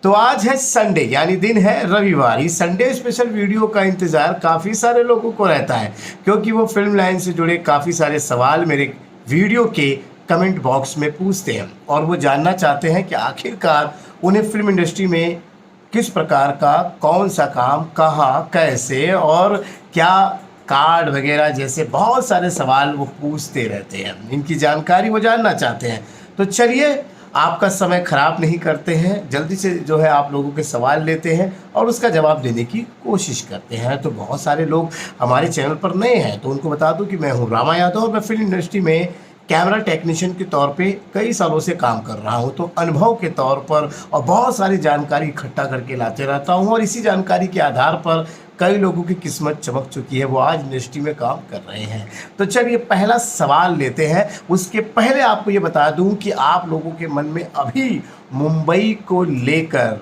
तो आज है संडे यानी दिन है रविवार। इस संडे स्पेशल वीडियो का इंतज़ार काफ़ी सारे लोगों को रहता है क्योंकि वो फिल्म लाइन से जुड़े काफ़ी सारे सवाल मेरे वीडियो के कमेंट बॉक्स में पूछते हैं और वो जानना चाहते हैं कि आखिरकार उन्हें फिल्म इंडस्ट्री में किस प्रकार का कौन सा काम कहाँ कैसे और क्या कार्ड वगैरह जैसे बहुत सारे सवाल वो पूछते रहते हैं। इनकी जानकारी वो जानना चाहते हैं। तो चलिए आपका समय ख़राब नहीं करते हैं, जल्दी से जो है आप लोगों के सवाल लेते हैं और उसका जवाब देने की कोशिश करते हैं। तो बहुत सारे लोग हमारे चैनल पर नए हैं तो उनको बता दूं कि मैं हूं रामा यादव और मैं फिल्म इंडस्ट्री में कैमरा टेक्नीशियन के तौर पे कई सालों से काम कर रहा हूं। तो अनुभव के तौर पर और बहुत सारी जानकारी इकट्ठा करके लाते रहता हूं और इसी जानकारी के आधार पर कई लोगों की किस्मत चमक चुकी है, वो आज इंडस्ट्री में काम कर रहे हैं। तो चलिए पहला सवाल लेते हैं। उसके पहले आपको ये बता दूं कि आप लोगों के मन में अभी मुंबई को लेकर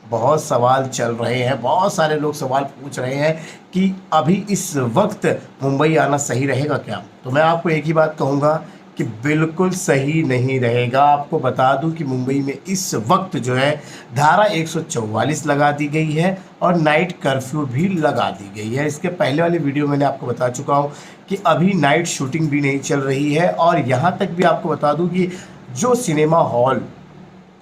बहुत सवाल चल रहे हैं, बहुत सारे लोग सवाल पूछ रहे हैं कि अभी इस वक्त मुंबई आना सही रहेगा क्या। तो मैं आपको एक ही बात कहूँगा कि बिल्कुल सही नहीं रहेगा। आपको बता दूं कि मुंबई में इस वक्त जो है धारा 144 लगा दी गई है और नाइट कर्फ्यू भी लगा दी गई है। इसके पहले वाले वीडियो मैंने आपको बता चुका हूं कि अभी नाइट शूटिंग भी नहीं चल रही है और यहां तक भी आपको बता दूं कि जो सिनेमा हॉल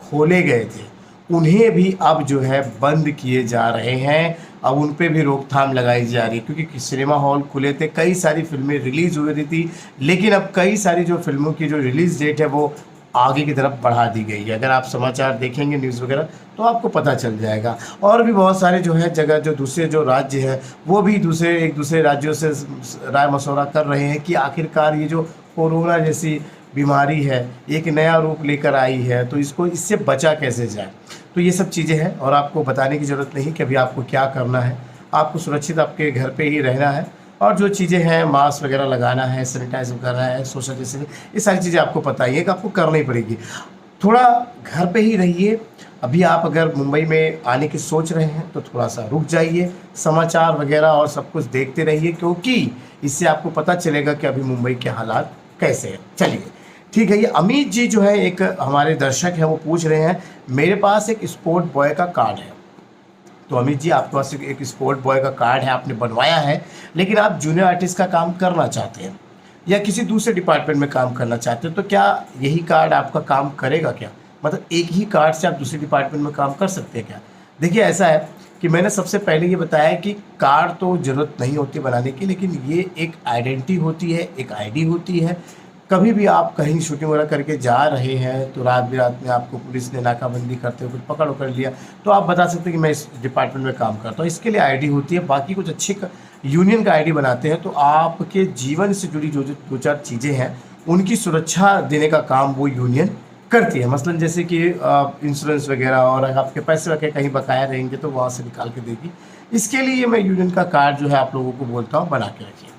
खोले गए थे उन्हें भी अब जो है बंद किए जा रहे हैं। अब उन पे भी रोकथाम लगाई जा रही है क्योंकि सिनेमा हॉल खुले थे, कई सारी फिल्में रिलीज़ हुई रही थी, लेकिन अब कई सारी जो फिल्मों की जो रिलीज़ डेट है वो आगे की तरफ बढ़ा दी गई है। अगर आप समाचार देखेंगे न्यूज़ वगैरह तो आपको पता चल जाएगा। और भी बहुत सारे जो है जगह जो दूसरे जो राज्य हैं वो भी एक दूसरे राज्यों से राय मशवरा कर रहे हैं कि आखिरकार ये जो कोरोना जैसी बीमारी है एक नया रूप लेकर आई है तो इससे बचा कैसे जाए। तो ये सब चीज़ें हैं और आपको बताने की ज़रूरत नहीं कि अभी आपको क्या करना है। आपको सुरक्षित आपके घर पे ही रहना है और जो चीज़ें हैं मास्क वगैरह लगाना है, सैनिटाइजर करना है, सोशल डिस्टेंसिंग, ये सारी चीज़ें आपको पता ही है कि आपको करना ही पड़ेगी। थोड़ा घर पे ही रहिए। अभी आप अगर मुंबई में आने की सोच रहे हैं तो थोड़ा सा रुक जाइए, समाचार वगैरह और सब कुछ देखते रहिए क्योंकि इससे आपको पता चलेगा कि अभी मुंबई के हालात कैसे हैं। चलिए ठीक है। ये अमित जी जो है एक हमारे दर्शक हैं, वो पूछ रहे हैं मेरे पास एक स्पोर्ट बॉय का कार्ड है। तो अमित जी आपके पास एक स्पोर्ट बॉय का कार्ड है, आपने बनवाया है, लेकिन आप जूनियर आर्टिस्ट का काम करना चाहते हैं या किसी दूसरे डिपार्टमेंट में काम करना चाहते हैं, तो क्या यही कार्ड आपका काम करेगा क्या? मतलब एक ही कार्ड से आप दूसरे डिपार्टमेंट में काम कर सकते हैं क्या? देखिए ऐसा है कि मैंने सबसे पहले ये बताया कि कार्ड तो ज़रूरत नहीं होती बनाने की, लेकिन ये एक आइडेंटिटी होती है, एक आईडी होती है। कभी भी आप कहीं शूटिंग वगैरह करके जा रहे हैं तो रात बिरात में आपको पुलिस ने नाकाबंदी करते हुए कुछ पकड़ लिया तो आप बता सकते हैं कि मैं इस डिपार्टमेंट में काम करता हूँ। इसके लिए आईडी होती है। बाकी कुछ अच्छी यूनियन का आईडी बनाते हैं तो आपके जीवन से जुड़ी जो दो चार चीज़ें हैं उनकी सुरक्षा देने का काम वो यूनियन करती है। मसलन जैसे कि इंश्योरेंस वगैरह और अगर आपके पैसे वगैरह कहीं बकाया रहेंगे तो वहाँ से निकाल के देगी। इसके लिए मैं यूनियन का कार्ड जो है आप लोगों को बोलता हूँ बना के रखिए।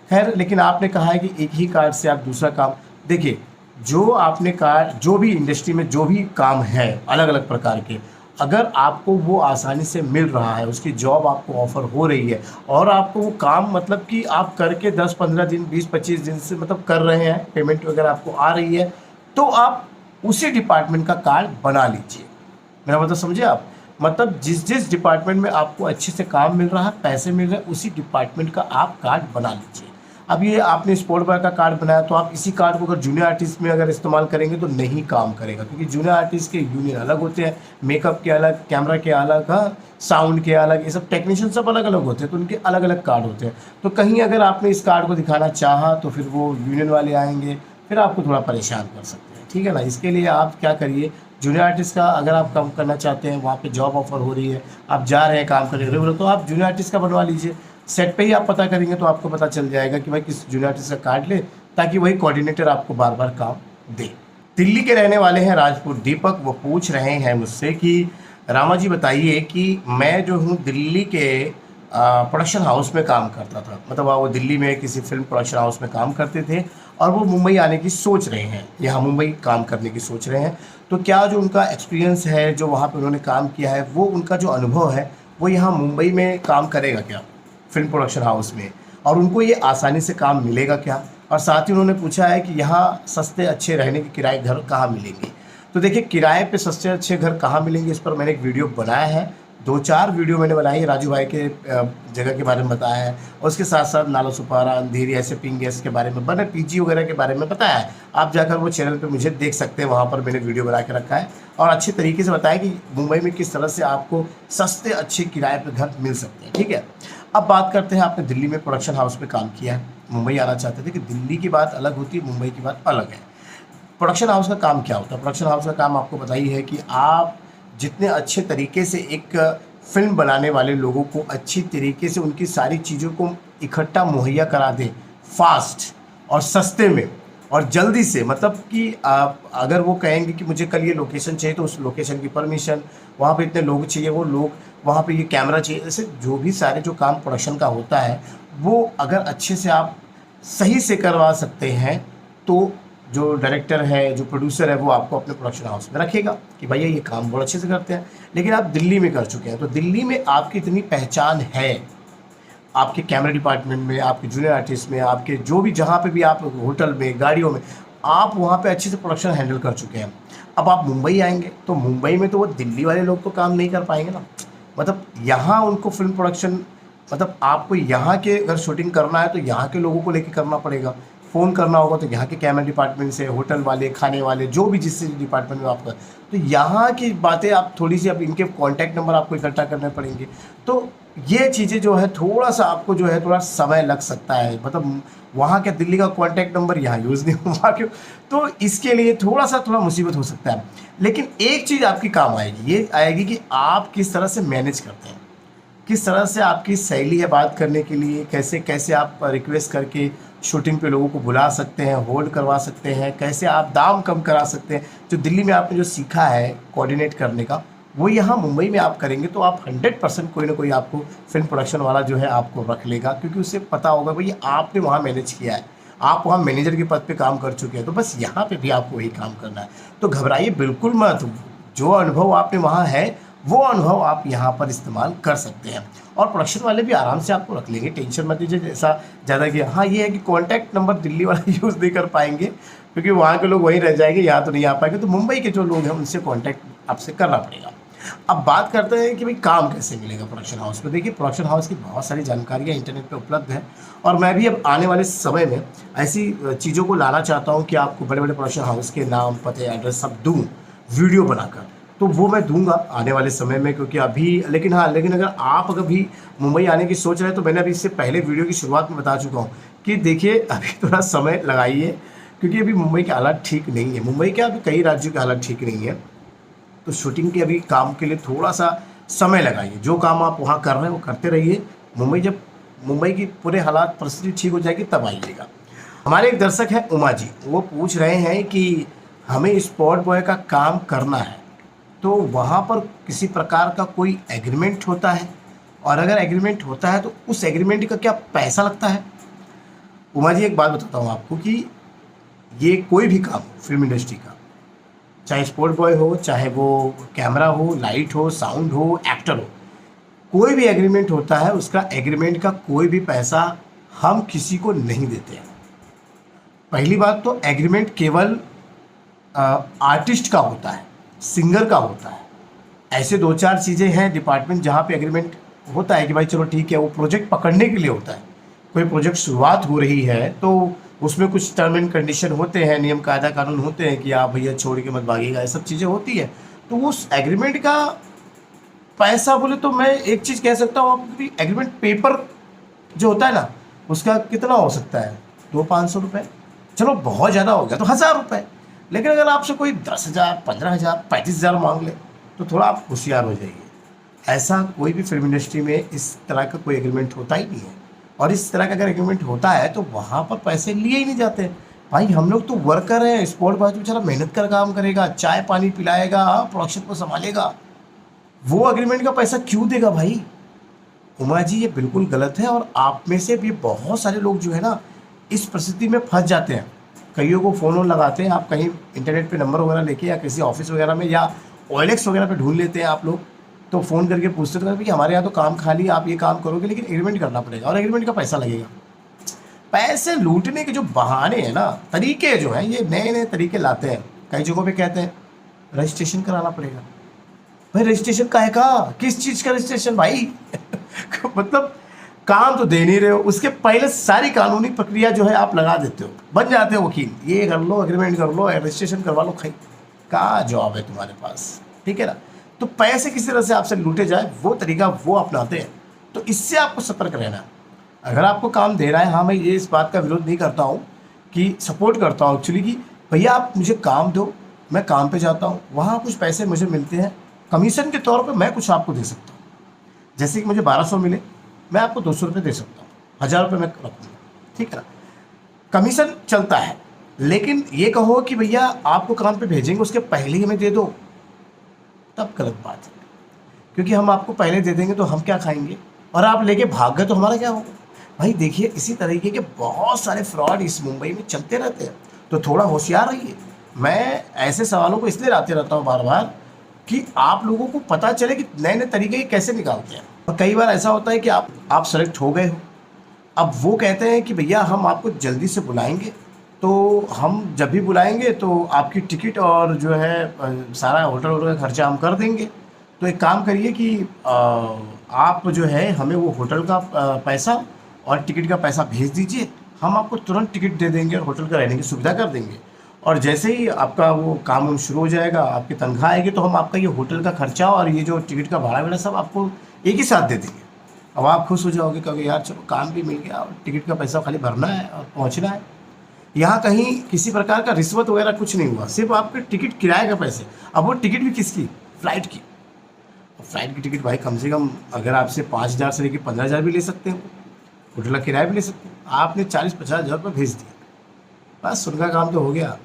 खैर, लेकिन आपने कहा है कि एक ही कार्ड से आप दूसरा काम, देखिए जो आपने कार्ड जो भी इंडस्ट्री में जो भी काम है अलग अलग प्रकार के, अगर आपको वो आसानी से मिल रहा है, उसकी जॉब आपको ऑफ़र हो रही है और आपको वो काम मतलब कि आप करके 10-15 दिन 20-25 दिन से मतलब कर रहे हैं, पेमेंट वगैरह आपको आ रही है, तो आप उसी डिपार्टमेंट का कार्ड बना लीजिए। मेरा मतलब समझे आप? मतलब जिस डिपार्टमेंट में आपको अच्छे से काम मिल रहा है, पैसे मिल रहे हैं, उसी डिपार्टमेंट का आप कार्ड बना लीजिए। अब ये आपने स्पोर्ट बॉय का कार्ड बनाया तो आप इसी कार्ड को अगर जूनियर आर्टिस्ट में अगर इस्तेमाल करेंगे तो नहीं काम करेगा क्योंकि जूनियर आर्टिस्ट के यूनियन अलग होते हैं, मेकअप के अलग, कैमरा के अलग, हाँ, साउंड के अलग, ये सब टेक्नीशियन सब अलग अलग होते हैं तो उनके अलग अलग कार्ड होते हैं। तो कहीं अगर आपने इस कार्ड को दिखाना चाहा तो फिर वो यूनियन वाले आएंगे, फिर आपको थोड़ा परेशान कर सकते हैं। ठीक है ना? इसके लिए आप क्या करिए, जूनियर आर्टिस्ट का अगर आप काम करना चाहते हैं, वहाँ पे जॉब ऑफर हो रही है, आप जा रहे हैं काम करने रेगुलर, तो आप जूनियर आर्टिस्ट का बनवा लीजिए। सेट पे ही आप पता करेंगे तो आपको पता चल जाएगा कि भाई किस जूनियर आर्टिस्ट का कार्ड ले, ताकि वही कोऑर्डिनेटर आपको बार बार काम दे। दिल्ली के रहने वाले हैं राजपूत दीपक, वो पूछ रहे हैं मुझसे कि रामा जी बताइए कि मैं जो हूँ दिल्ली के प्रोडक्शन हाउस में काम करता था, मतलब वो दिल्ली में किसी फिल्म प्रोडक्शन हाउस में काम करते थे और वो मुंबई आने की सोच रहे हैं, यहाँ मुंबई काम करने की सोच रहे हैं, तो क्या जो उनका एक्सपीरियंस है, जो वहाँ पे उन्होंने काम किया है, वो उनका जो अनुभव है वो यहाँ मुंबई में काम करेगा क्या फिल्म प्रोडक्शन हाउस में, और उनको ये आसानी से काम मिलेगा क्या? और साथ ही उन्होंने पूछा है कि यहाँ सस्ते अच्छे रहने के किराए घर कहाँ मिलेंगे। तो देखिए किराए पे सस्ते अच्छे घर कहाँ मिलेंगे, इस पर मैंने एक वीडियो बनाया है, 2-4 वीडियो मैंने बनाई है, राजू भाई के जगह के बारे में बताया है, और उसके साथ साथ नाला सुपारा, अंधेरी, ऐसे पिंग गैस के बारे में, मैंने पीजी वगैरह के बारे में बताया है। आप जाकर वो चैनल पे मुझे देख सकते हैं, वहाँ पर मैंने वीडियो बना के रखा है और अच्छे तरीके से बताया कि मुंबई में किस तरह से आपको सस्ते अच्छे किराए पर घर मिल सकते हैं। ठीक है, अब बात करते हैं, आपने दिल्ली में प्रोडक्शन हाउस में काम किया है, मुंबई आना चाहते थे कि दिल्ली की बात अलग होती है, मुंबई की बात अलग है। प्रोडक्शन हाउस का काम क्या होता है? प्रोडक्शन हाउस का काम आपको बताइए है कि आप जितने अच्छे तरीके से एक फिल्म बनाने वाले लोगों को अच्छी तरीके से उनकी सारी चीज़ों को इकट्ठा मुहैया करा दें, फास्ट और सस्ते में और जल्दी से, मतलब कि आप अगर वो कहेंगे कि मुझे कल ये लोकेशन चाहिए तो उस लोकेशन की परमिशन, वहाँ पे इतने लोग चाहिए, वो लोग, वहाँ पे ये कैमरा चाहिए, ऐसे जो भी सारे जो काम प्रोडक्शन का होता है वो अगर अच्छे से आप सही से करवा सकते हैं तो जो डायरेक्टर है, जो प्रोड्यूसर है, वो आपको अपने प्रोडक्शन हाउस में रखेगा कि भैया ये काम बहुत अच्छे से करते हैं। लेकिन आप दिल्ली में कर चुके हैं तो दिल्ली में आपकी इतनी पहचान है, आपके कैमरा डिपार्टमेंट में, आपके जूनियर आर्टिस्ट में, आपके जो भी जहाँ पे भी आप होटल में, गाड़ियों में, आप वहाँ पे अच्छे से प्रोडक्शन हैंडल कर चुके हैं। अब आप मुंबई आएंगे तो मुंबई में तो वो दिल्ली वाले लोग तो काम नहीं कर पाएंगे ना, मतलब यहाँ उनको फिल्म प्रोडक्शन, मतलब आपको यहाँ के अगर शूटिंग करना है तो यहाँ के लोगों को लेके करना पड़ेगा, फ़ोन करना होगा तो यहाँ के कैमरा डिपार्टमेंट से, होटल वाले, खाने वाले, जो भी जिस डिपार्टमेंट में आपका, तो यहाँ की बातें आप थोड़ी सी, अब इनके कॉन्टैक्ट नंबर आपको इकट्ठा करने पड़ेंगे। तो ये चीज़ें जो है थोड़ा सा आपको जो है थोड़ा समय लग सकता है, मतलब वहाँ के दिल्ली का कॉन्टैक्ट नंबर यहाँ यूज़ नहीं हुआ क्यों, तो इसके लिए थोड़ा मुसीबत हो सकता है। लेकिन एक चीज़ आपकी काम आएगी, ये आएगी कि आप किस तरह से मैनेज करते हैं, किस तरह से आपकी शैली है बात करने के लिए, कैसे कैसे आप रिक्वेस्ट करके शूटिंग पे लोगों को बुला सकते हैं, होल्ड करवा सकते हैं, कैसे आप दाम कम करा सकते हैं। जो दिल्ली में आपने जो सीखा है कोऑर्डिनेट करने का, वो यहाँ मुंबई में आप करेंगे तो आप 100% कोई ना कोई आपको फिल्म प्रोडक्शन वाला जो है आपको रख लेगा, क्योंकि उसे पता होगा भाई आपने वहाँ मैनेज किया है, आप वहाँ मैनेजर के पद पे काम कर चुके हैं, तो बस यहाँ पे भी आपको वही काम करना है। तो घबराइए बिल्कुल मत, जो अनुभव आपने वहाँ है वो अनुभव आप यहाँ पर इस्तेमाल कर सकते हैं, और प्रोडक्शन वाले भी आराम से आपको रख लेंगे, टेंशन मत लीजिए जैसा ज़्यादा कि। हाँ, ये है कि कॉन्टैक्ट नंबर दिल्ली वाला यूज़ नहीं कर पाएंगे क्योंकि वहाँ के लोग वहीं रह जाएंगे, यहाँ तो नहीं आ पाएंगे, तो मुंबई के जो लोग हैं उनसे कॉन्टैक्ट आपसे करना पड़ेगा। अब बात करते हैं कि भाई काम कैसे मिलेगा प्रोडक्शन हाउस में। देखिए प्रोडक्शन हाउस की बहुत सारी जानकारियाँ इंटरनेट पर उपलब्ध है, और मैं भी अब आने वाले समय में ऐसी चीज़ों को लाना चाहता हूँ कि आपको बड़े बड़े प्रोडक्शन हाउस के नाम, पते, एड्रेस सब दूँ वीडियो बनाकर, तो वो मैं दूंगा आने वाले समय में, क्योंकि अभी, लेकिन हाँ, लेकिन अगर आप अगर भी मुंबई आने की सोच रहे हैं तो मैंने अभी इससे पहले वीडियो की शुरुआत में बता चुका हूँ कि देखिए अभी थोड़ा समय लगाइए, क्योंकि अभी मुंबई के हालात ठीक नहीं है, मुंबई के अभी कई राज्यों के हालात ठीक नहीं है, तो शूटिंग के अभी काम के लिए थोड़ा सा समय लगाइए। जो काम आप वहाँ कर रहे हैं वो करते रहिए, जब मुंबई की पूरे हालात परिस्थिति ठीक हो जाएगी तब आइएगा। हमारे एक दर्शक हैं उमा जी, वो पूछ रहे हैं कि हमें स्पॉट बॉय का काम करना है, तो वहाँ पर किसी प्रकार का कोई एग्रीमेंट होता है, और अगर एग्रीमेंट होता है तो उस एग्रीमेंट का क्या पैसा लगता है? उमा जी, एक बात बताता हूँ आपको कि ये कोई भी काम फिल्म इंडस्ट्री का, चाहे स्पॉट बॉय हो, चाहे वो कैमरा हो, लाइट हो, साउंड हो, एक्टर हो, कोई भी एग्रीमेंट होता है, उसका एग्रीमेंट का कोई भी पैसा हम किसी को नहीं देते हैं। पहली बात तो एग्रीमेंट केवल आर्टिस्ट का होता है, सिंगर का होता है। ऐसे 2-4 चीज़ें हैं डिपार्टमेंट जहाँ पे एग्रीमेंट होता है कि भाई चलो ठीक है, वो प्रोजेक्ट पकड़ने के लिए होता है। कोई प्रोजेक्ट शुरुआत हो रही है तो उसमें कुछ टर्म एंड कंडीशन होते हैं, नियम कायदा कानून होते हैं कि आप भैया छोड़ के मत भागिएगा, ये सब चीज़ें होती है। तो उस एग्रीमेंट का पैसा बोले तो मैं एक चीज़ कह सकता हूँ आपको कि एग्रीमेंट पेपर जो होता है ना, उसका कितना हो सकता है, 200-500 रुपये, चलो बहुत ज़्यादा हो गया तो 1000 रुपये। लेकिन अगर आपसे कोई 10,000, 15,000, 35,000 मांग ले तो थोड़ा आप होशियार हो जाइए। ऐसा कोई भी फिल्म इंडस्ट्री में इस तरह का कोई एग्रीमेंट होता ही नहीं है, और इस तरह का अगर एग्रीमेंट होता है तो वहाँ पर पैसे लिए ही नहीं जाते। भाई हम लोग तो वर्कर हैं, स्पॉट बॉय बेचारा मेहनत कर काम करेगा, चाय पानी पिलाएगा, प्रोडक्शन को संभालेगा, वो एग्रीमेंट का पैसा क्यों देगा भाई? उमा जी, ये बिल्कुल गलत है, और आप में से भी बहुत सारे लोग जो है ना इस परिस्थिति में फंस जाते हैं। कईयों को फ़ोन लगाते हैं, आप कहीं इंटरनेट पे नंबर वगैरह लेके या किसी ऑफिस वगैरह में या OLX वगैरह पे ढूंढ लेते हैं आप लोग, तो फ़ोन करके पूछते हैं कि हमारे यहाँ तो काम खाली, आप ये काम करोगे लेकिन एग्रीमेंट करना पड़ेगा और एग्रीमेंट का पैसा लगेगा। पैसे लूटने के जो बहाने हैं ना, तरीके जो हैं, ये नए नए तरीके लाते हैं। कई जगहों पे कहते हैं रजिस्ट्रेशन कराना पड़ेगा। भाई रजिस्ट्रेशन काहे का, किस चीज़ का रजिस्ट्रेशन भाई? मतलब काम तो दे नहीं रहे हो, उसके पहले सारी कानूनी प्रक्रिया जो है आप लगा देते हो, बन जाते हो वकील, ये कर लो, एग्रीमेंट कर लो, रजिस्ट्रेशन करवा लो, खाई का जॉब है तुम्हारे पास, ठीक है ना? तो पैसे किसी तरह से आपसे लूटे जाए वो तरीका वो अपनाते हैं, तो इससे आपको सतर्क रहना है। अगर आपको काम दे रहा है, हाँ मैं ये इस बात का विरोध नहीं करता हूँ, कि सपोर्ट करता हूँ एक्चुअली, कि भैया आप मुझे काम दो, मैं काम पे जाता हूँ, वहाँ कुछ पैसे मुझे मिलते हैं कमीशन के तौर पे, मैं कुछ आपको दे सकता हूँ। जैसे कि मुझे 1200 मिले, मैं आपको 200 रुपये दे सकता हूँ, 1000 रुपये मैं रखूँगा, ठीक है ना? कमीशन चलता है। लेकिन ये कहो कि भैया आपको काम पे भेजेंगे उसके पहले ही हमें दे दो, तब गलत बात है। क्योंकि हम आपको पहले दे देंगे तो हम क्या खाएंगे, और आप लेके भाग गए तो हमारा क्या होगा? भाई देखिए, इसी तरीके के बहुत सारे फ्रॉड इस मुंबई में चलते रहते हैं, तो थोड़ा होशियार रहिए। मैं ऐसे सवालों को इसलिए लाते रहता हूँ बार बार कि आप लोगों को पता चले कि नए नए तरीके कैसे निकालते हैं। और कई बार ऐसा होता है कि आप सेलेक्ट हो गए हो, अब वो कहते हैं कि भैया हम आपको जल्दी से बुलाएंगे, तो हम जब भी बुलाएंगे तो आपकी टिकट और जो है सारा होटल वोटल का खर्चा हम कर देंगे। तो एक काम करिए कि आप जो है हमें वो होटल का पैसा और टिकट का पैसा भेज दीजिए, हम आपको तुरंत टिकट दे देंगे और होटल का रहने की सुविधा कर देंगे। और जैसे ही आपका वो काम शुरू हो जाएगा, आपकी तनख्वाह आएगी, तो हम आपका ये होटल का खर्चा और ये जो टिकट का भाड़ा वगैरह सब आपको एक ही साथ दे देंगे। अब आप खुश हो जाओगे, कहोगे यार चलो काम भी मिल गया और टिकट का पैसा खाली भरना है और पहुंचना है। यहाँ कहीं किसी प्रकार का रिश्वत वगैरह कुछ नहीं हुआ, सिर्फ आपके टिकट किराए का पैसे। अब वो टिकट भी किसकी? फ्लाइट की। फ्लाइट की टिकट भाई कम से कम अगर आपसे 5000 से लेकर 15,000 भी ले सकते हो, होटल का किराया भी ले सकते हो। आपने 40-50 हज़ार रुपये भेज दिया, बस उनका काम तो हो गया।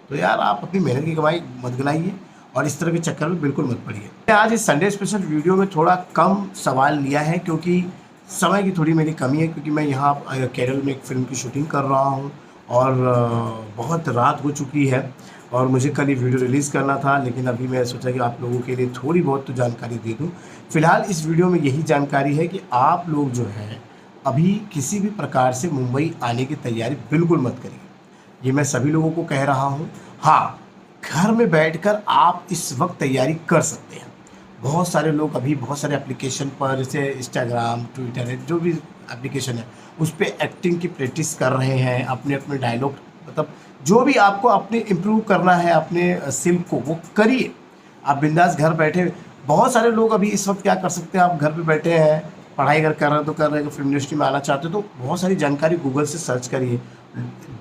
तो यार आप अपनी मेहनत की कमाई मत गलाइए और इस तरह के चक्कर में बिल्कुल मत पड़िए। आज इस संडे स्पेशल वीडियो में थोड़ा कम सवाल लिया है, क्योंकि समय की थोड़ी मेरी कमी है, क्योंकि मैं यहाँ केरल में एक फ़िल्म की शूटिंग कर रहा हूँ और बहुत रात हो चुकी है और मुझे कल ये वीडियो रिलीज़ करना था, लेकिन अभी मैं सोचा कि आप लोगों के लिए थोड़ी बहुत तो जानकारी दे दूँ। फ़िलहाल इस वीडियो में यही जानकारी है कि आप लोग जो है अभी किसी भी प्रकार से मुंबई आने की तैयारी बिल्कुल मत करिए, ये मैं सभी लोगों को कह रहा हूँ। हाँ, घर में बैठकर आप इस वक्त तैयारी कर सकते हैं। बहुत सारे लोग अभी बहुत सारे एप्लीकेशन पर, जैसे इंस्टाग्राम, ट्विटर है, जो भी एप्लीकेशन है उस पर एक्टिंग की प्रैक्टिस कर रहे हैं, अपने अपने डायलॉग, मतलब जो भी आपको अपने इम्प्रूव करना है अपने स्किल को, वो करिए। आप बिंदास घर बैठे, बहुत सारे लोग अभी इस वक्त क्या कर सकते हैं, आप घर पे बैठे हैं, पढ़ाई अगर कर रहे हैं तो कर रहे हैं, फिल्म इंडस्ट्री में आना चाहते हो तो बहुत सारी जानकारी गूगल से सर्च करिए,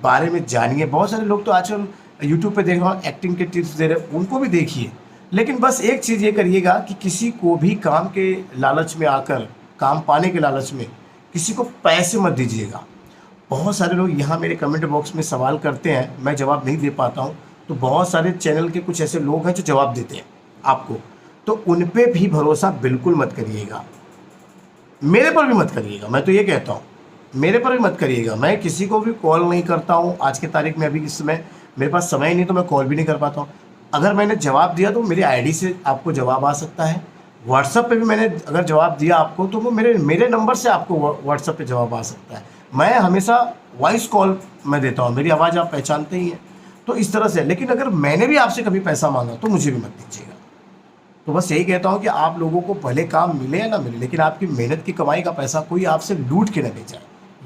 बारे में जानिए। बहुत सारे लोग तो आजकल यूट्यूब पे देख रहा हूँ एक्टिंग के टिप्स दे रहे हैं, उनको भी देखिए। लेकिन बस एक चीज़ ये करिएगा कि किसी को भी काम के लालच में आकर, काम पाने के लालच में किसी को पैसे मत दीजिएगा। बहुत सारे लोग यहाँ मेरे कमेंट बॉक्स में सवाल करते हैं, मैं जवाब नहीं दे पाता हूँ, तो बहुत सारे चैनल के कुछ ऐसे लोग हैं जो जवाब देते हैं आपको, तो उन पर भी भरोसा बिल्कुल मत करिएगा। मेरे पर भी मत करिएगा, मैं तो ये कहता हूँ मेरे पर भी मत करिएगा। मैं किसी को भी कॉल नहीं करता हूँ आज के तारीख में, अभी इस समय मेरे पास समय नहीं तो मैं कॉल भी नहीं कर पाता हूँ। अगर मैंने जवाब दिया तो मेरी आईडी से आपको जवाब आ सकता है, व्हाट्सएप पे भी मैंने अगर जवाब दिया आपको तो वो मेरे नंबर से आपको व्हाट्सएप पे जवाब आ सकता है। मैं हमेशा वॉइस कॉल मैं देता हूँ, मेरी आवाज़ आप पहचानते ही हैं, तो इस तरह से। लेकिन अगर मैंने भी आपसे कभी पैसा मांगा तो मुझे भी मत दीजिएगा। तो बस यही कहता हूँ कि आप लोगों को भले काम मिले या ना मिले, लेकिन आपकी मेहनत की कमाई का पैसा कोई आपसे लूट के ना ले जाए,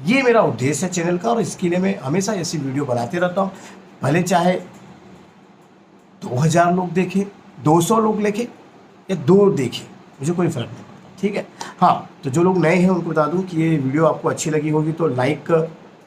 ये मेरा उद्देश्य है चैनल का। और इसके लिए मैं हमेशा ऐसी वीडियो बनाते रहता हूँ, भले चाहे 2000 लोग देखें, 200 लोग देखें या 2 देखें, मुझे कोई फ़र्क नहीं पड़ता, ठीक है। हाँ, तो जो लोग नए हैं उनको बता दूं कि ये वीडियो आपको अच्छी लगी होगी तो लाइक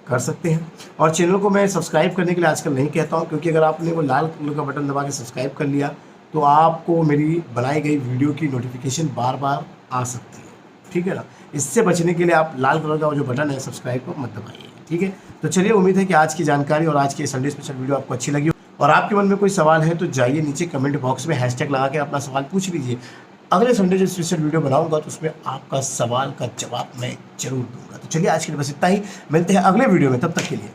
कर सकते हैं। और चैनल को मैं सब्सक्राइब करने के लिए आजकल नहीं कहता हूँ, क्योंकि अगर आपने वो लाल कलर का बटन दबा के सब्सक्राइब कर लिया तो आपको मेरी बनाई गई वीडियो की नोटिफिकेशन बार बार आ सकती है, ठीक है ना। इससे बचने के लिए आप लाल कलर का जो बटन है सब्सक्राइब को मत दबाइए, ठीक है। तो चलिए, उम्मीद है कि आज की जानकारी और आज की संडे स्पेशल वीडियो आपको अच्छी लगी, और आपके मन में कोई सवाल है तो जाइए नीचे कमेंट बॉक्स में हैशटैग लगा के अपना सवाल पूछ लीजिए। अगले संडे जो स्पेशल वीडियो बनाऊंगा तो उसमें आपका सवाल का जवाब मैं जरूर दूंगा। तो चलिए, आज के लिए बस इतना ही, मिलते हैं अगले वीडियो में, तब तक के लिए।